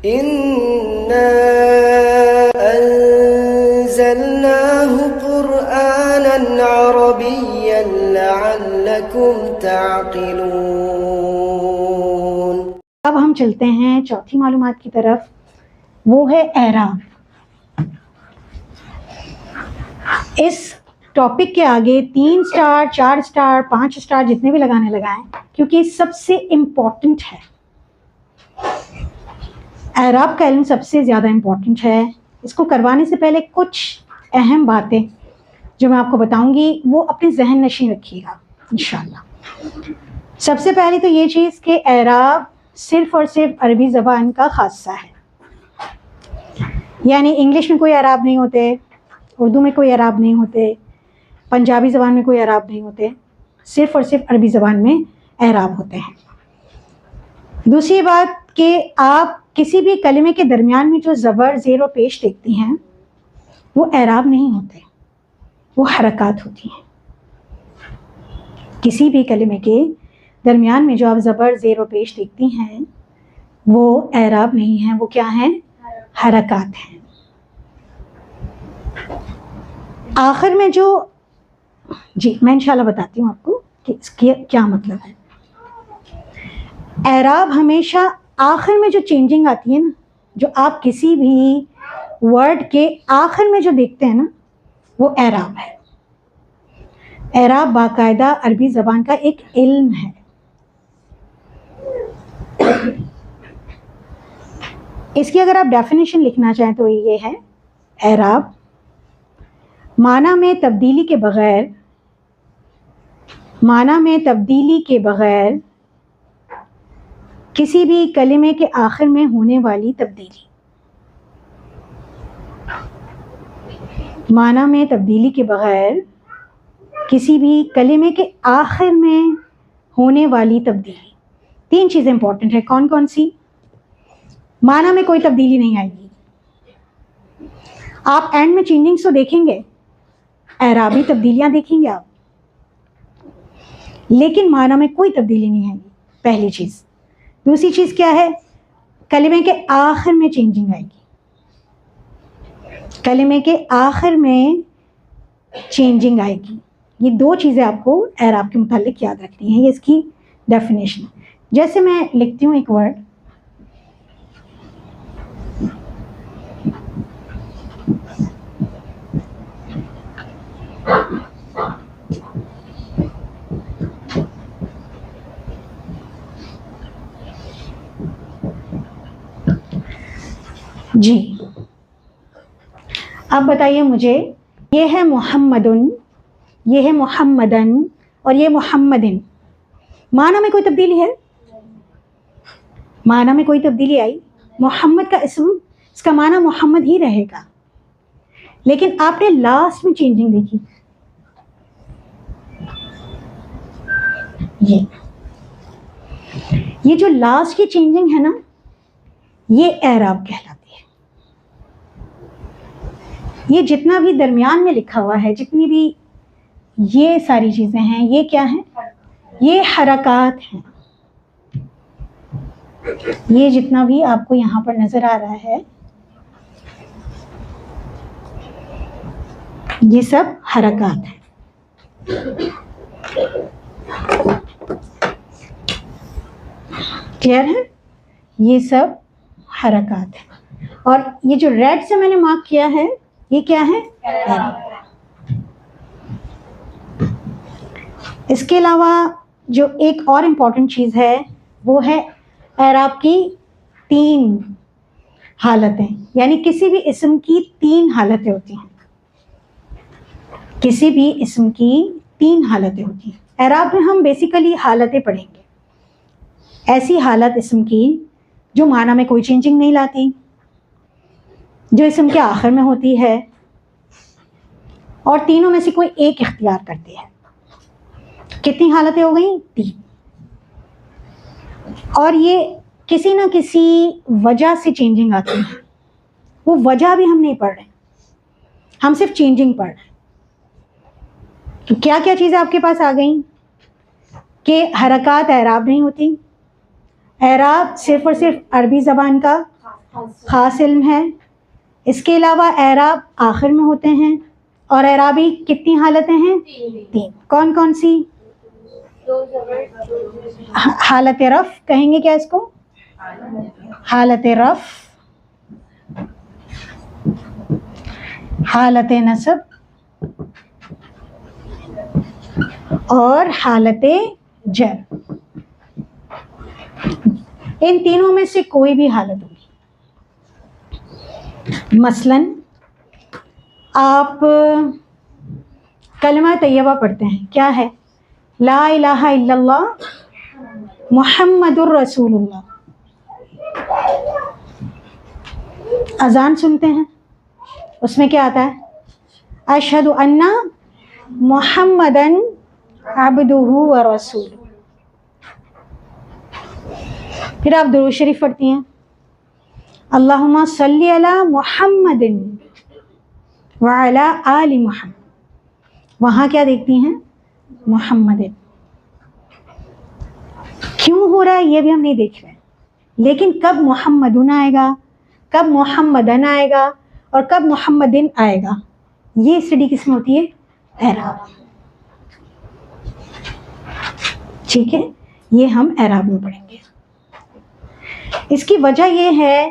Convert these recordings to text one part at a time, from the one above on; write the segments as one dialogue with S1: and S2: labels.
S1: إنا أنزلناه قرآنا عربيا لعلكم تعقلون.
S2: اب ہم چلتے ہیں چوتھی معلومات کی طرف، وہ ہے اعراب. اس ٹاپک کے آگے 3 اسٹار 4 اسٹار 5 اسٹار جتنے بھی لگانے لگائیں، کیونکہ سب سے امپورٹنٹ ہے. اعراب کا علم سب سے زیادہ امپورٹنٹ ہے. اس کو کروانے سے پہلے کچھ اہم باتیں جو میں آپ کو بتاؤں گی وہ اپنے ذہن نشین رکھیے گا انشاءاللہ. سب سے پہلے تو یہ چیز کہ اعراب صرف اور صرف عربی زبان کا خاصہ ہے، یعنی انگلش میں کوئی اعراب نہیں ہوتے، اردو میں کوئی اعراب نہیں ہوتے، پنجابی زبان میں کوئی اعراب نہیں ہوتے، صرف اور صرف عربی زبان میں اعراب ہوتے ہیں. دوسری بات کہ آپ کسی بھی کلمے کے درمیان میں جو زبر زیر و پیش دیکھتی ہیں وہ اعراب نہیں ہوتے، وہ حرکات ہوتی ہیں. کسی بھی کلمے کے درمیان میں جو آپ زبر زیر و پیش دیکھتی ہیں وہ اعراب نہیں ہیں، وہ کیا ہیں؟ حرکات ہیں. آخر میں جو میں انشاءاللہ بتاتی ہوں آپ کو کہ اس کی کیا مطلب ہے. اعراب ہمیشہ آخر میں جو چینجنگ آتی ہے نا، جو آپ کسی بھی ورڈ کے آخر میں جو دیکھتے ہیں نا، وہ اعراب ہے. اعراب باقاعدہ عربی زبان کا ایک علم ہے. اس کی اگر آپ ڈیفینیشن لکھنا چاہیں تو یہ ہے: اعراب معنی میں تبدیلی کے بغیر کسی بھی کلمے کے آخر میں ہونے والی تبدیلی. معنی میں تبدیلی کے بغیر کسی بھی کلمے کے آخر میں ہونے والی تبدیلی. 3 چیزیں امپورٹنٹ ہیں. کون کون سی؟ معنی میں کوئی تبدیلی نہیں آئے گی. آپ اینڈ میں چینجنگس تو دیکھیں گے، اعرابی تبدیلیاں دیکھیں گے آپ، لیکن معنی میں کوئی تبدیلی نہیں آئے گی، پہلی چیز. دوسری چیز کیا ہے؟ کلمے کے آخر میں چینجنگ آئے گی. کلمے کے آخر میں چینجنگ آئے گی. یہ 2 چیزیں آپ کو اعراب کے متعلق یاد رکھنی ہیں. یہ اس کی ڈیفینیشن. جیسے میں لکھتی ہوں ایک ورڈ، جی اب بتائیے مجھے، یہ ہے محمدن، یہ ہے محمدن اور یہ محمدن. معنی میں کوئی تبدیلی ہے؟ معنی میں کوئی تبدیلی آئی؟ محمد کا اسم، اس کا معنی محمد ہی رہے گا، لیکن آپ نے لاسٹ میں چینجنگ دیکھی. یہ جو لاسٹ کی چینجنگ ہے نا، یہ اعراب کہلاتی ہے. یہ جتنا بھی درمیان میں لکھا ہوا ہے، جتنی بھی یہ ساری چیزیں ہیں، یہ کیا ہیں؟ یہ حرکات ہیں. یہ جتنا بھی آپ کو یہاں پر نظر آ رہا ہے، یہ سب حرکات ہیں. کلیئر ہے؟ یہ سب حرکات ہیں. اور یہ جو ریڈ سے میں نے مارک کیا ہے، یہ کیا ہے؟ اعراب. اس کے علاوہ جو ایک اور امپورٹنٹ چیز ہے وہ ہے اعراب کی 3 حالتیں، یعنی کسی بھی اسم کی 3 حالتیں ہوتی ہیں. کسی بھی اسم کی 3 حالتیں ہوتی ہیں. اعراب میں ہم بیسیکلی حالتیں پڑھیں گے. ایسی حالت اسم کی جو معنی میں کوئی چینجنگ نہیں لاتی، جو اسم کے آخر میں ہوتی ہے، اور تینوں میں سے کوئی ایک اختیار کرتی ہے. کتنی حالتیں ہو گئیں؟ 3. اور یہ کسی نہ کسی وجہ سے چینجنگ آتی ہے. وہ وجہ بھی ہم نہیں پڑھ رہے، ہم صرف چینجنگ پڑھ رہے ہیں. تو کیا کیا چیزیں آپ کے پاس آ گئیں کہ حرکات اعراب نہیں ہوتی، اعراب صرف اور صرف عربی زبان کا خاص علم ہے. اس کے علاوہ اعراب آخر میں ہوتے ہیں. اور اعرابی کتنی حالتیں ہیں؟ 3. کون کون سی؟ حالت رفع کہیں گے کیا اس کو؟ حالت رفع، حالت نصب اور حالت جر. ان تینوں میں سے کوئی بھی حالت ہوگی. مثلاً آپ کلمہ طیبہ پڑھتے ہیں، کیا ہے؟ لا الہ الا اللہ محمد الرسول اللہ. اذان سنتے ہیں، اس میں کیا آتا ہے؟ اشہد ان محمدن عبدہ ورسولہ. پھر آپ درود شریف پڑھتی ہیں، اللہم صلی علی محمد وعلی آل محمد. وہاں کیا دیکھتی ہیں؟ محمد. کیوں ہو رہا ہے یہ بھی ہم نہیں دیکھ رہے، لیکن کب محمدن آئے گا، کب محمدن آئے گا اور کب محمدن آئے گا، یہ اسٹڈی کس میں ہوتی ہے؟ اعراب. ٹھیک ہے، یہ ہم اعراب میں پڑھیں گے. اس کی وجہ یہ ہے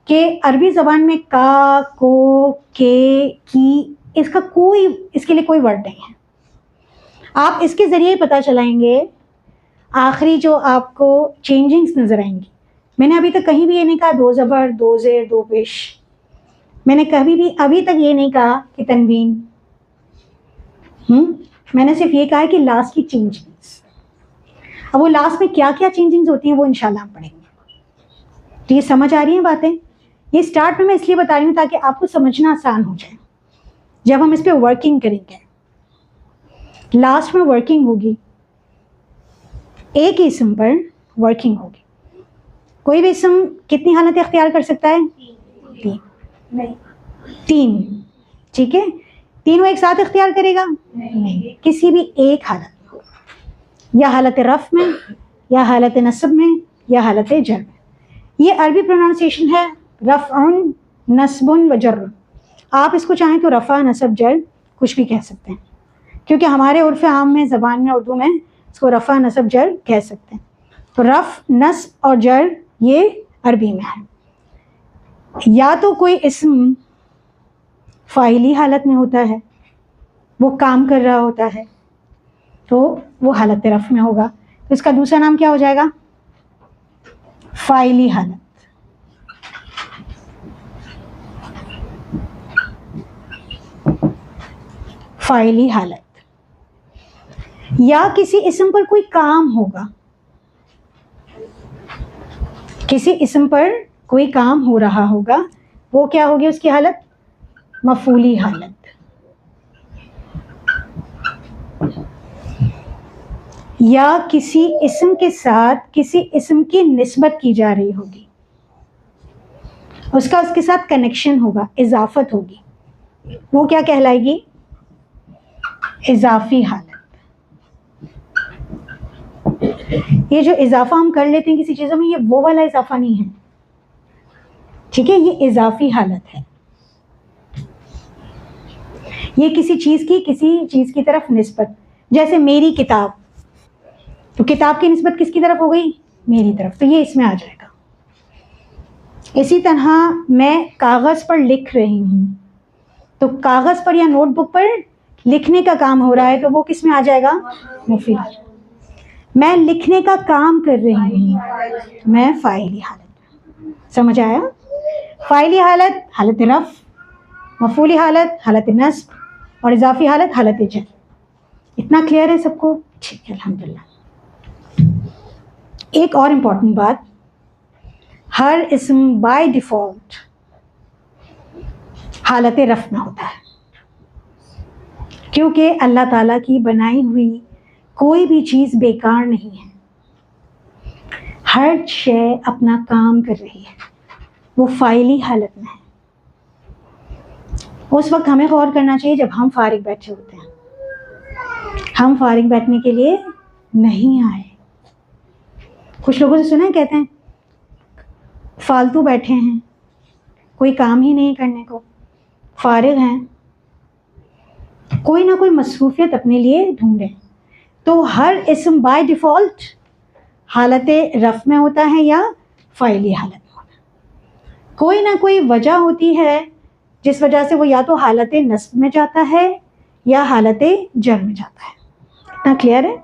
S2: کہ عربی زبان میں کا، کو، کے، کی، اس کے لیے کوئی ورڈ نہیں ہے. آپ اس کے ذریعے پتہ چلائیں گے. آخری جو آپ کو چینجنگز نظر آئیں گی، میں نے ابھی تک کہیں بھی یہ نہیں کہا 2 زبر 2 زیر 2 پیش. میں نے کبھی بھی ابھی تک یہ نہیں کہا کہ تنوین. میں نے صرف یہ کہا ہے کہ لاسٹ کی چینجنگز. اب وہ لاسٹ میں کیا کیا چینجنگز ہوتی ہیں وہ انشاءاللہ ہم پڑھیں گے. تو یہ سمجھ آ رہی ہیں باتیں؟ یہ اسٹارٹ میں اس لیے بتا رہی ہوں تاکہ آپ کو سمجھنا آسان ہو جائے. جب ہم اس پہ ورکنگ کریں گے، لاسٹ میں ورکنگ ہوگی، ایک ہی اسم پر ورکنگ ہوگی. کوئی بھی اسم کتنی حالتیں اختیار کر سکتا ہے؟ 3. ٹھیک ہے، تینوں ایک ساتھ اختیار کرے گا؟ نہیں، کسی بھی ایک حالت میں ہوگا، یا حالت رفع میں، یا حالت نصب میں، یا حالت جر میں. یہ عربی پروننسیشن ہے رفع، نصب و جر. آپ اس کو چاہیں تو رفع، نصب، جر کچھ بھی کہہ سکتے ہیں، کیونکہ ہمارے عرف عام میں، زبان میں، اردو میں اس کو رفع، نصب، جر کہہ سکتے ہیں. تو رفع، نصب اور جر یہ عربی میں ہے. یا تو کوئی اسم فاعلی حالت میں ہوتا ہے، وہ کام کر رہا ہوتا ہے، تو وہ حالت رفع میں ہوگا. تو اس کا دوسرا نام کیا ہو جائے گا؟ فاعلی حالت. فاعلی حالت. یا کسی اسم پر کوئی کام ہوگا، کسی اسم پر کوئی کام ہو رہا ہوگا، وہ کیا ہوگی اس کی حالت؟ مفعولی حالت. یا کسی اسم کے ساتھ کسی اسم کی نسبت کی جا رہی ہوگی، اس کے ساتھ کنیکشن ہوگا، اضافت ہوگی، وہ کیا کہلائے گی؟ اضافی حالت. یہ جو اضافہ ہم کر لیتے ہیں کسی چیزوں میں، یہ وہ والا اضافہ نہیں ہے. ٹھیک ہے، یہ اضافی حالت ہے. یہ کسی چیز کی طرف نسبت. جیسے میری کتاب، تو کتاب کی نسبت کس کی طرف ہو گئی؟ میری طرف، تو یہ اس میں آ جائے گا. اسی طرح میں کاغذ پر لکھ رہی ہوں، تو کاغذ پر یا نوٹ بک پر لکھنے کا کام ہو رہا ہے، تو وہ کس میں آ جائے گا؟ مفعول. میں لکھنے کا کام کر رہی ہوں، میں فاعلی حالت. سمجھ آیا؟ فاعلی حالت حالت رفع، مفعولی حالت حالت نصب، اور اضافی حالت حالت جر. اتنا کلیئر ہے سب کو؟ ٹھیک ہے، الحمدللہ. ایک اور امپورٹنٹ بات، ہر اسم بائی ڈیفالٹ حالت رفع میں ہوتا ہے، کیونکہ اللہ تعالیٰ کی بنائی ہوئی کوئی بھی چیز بیکار نہیں ہے. ہر شے اپنا کام کر رہی ہے، وہ فاعلی حالت میں ہے. اس وقت ہمیں غور کرنا چاہیے جب ہم فارغ بیٹھے ہوتے ہیں. ہم فارغ بیٹھنے کے لیے نہیں آئے. کچھ لوگوں سے سنا ہے کہتے ہیں فالتو بیٹھے ہیں، کوئی کام ہی نہیں کرنے کو، فارغ ہیں، کوئی نہ کوئی مصروفیت اپنے لیے ڈھونڈیں. تو ہر اسم بائی ڈیفالٹ حالت رفع میں ہوتا ہے یا فاعلی حالت میں ہوتا ہے. کوئی نہ کوئی وجہ ہوتی ہے جس وجہ سے وہ یا تو حالت نصب میں جاتا ہے یا حالت جر میں جاتا ہے. اتنا کلیئر ہے؟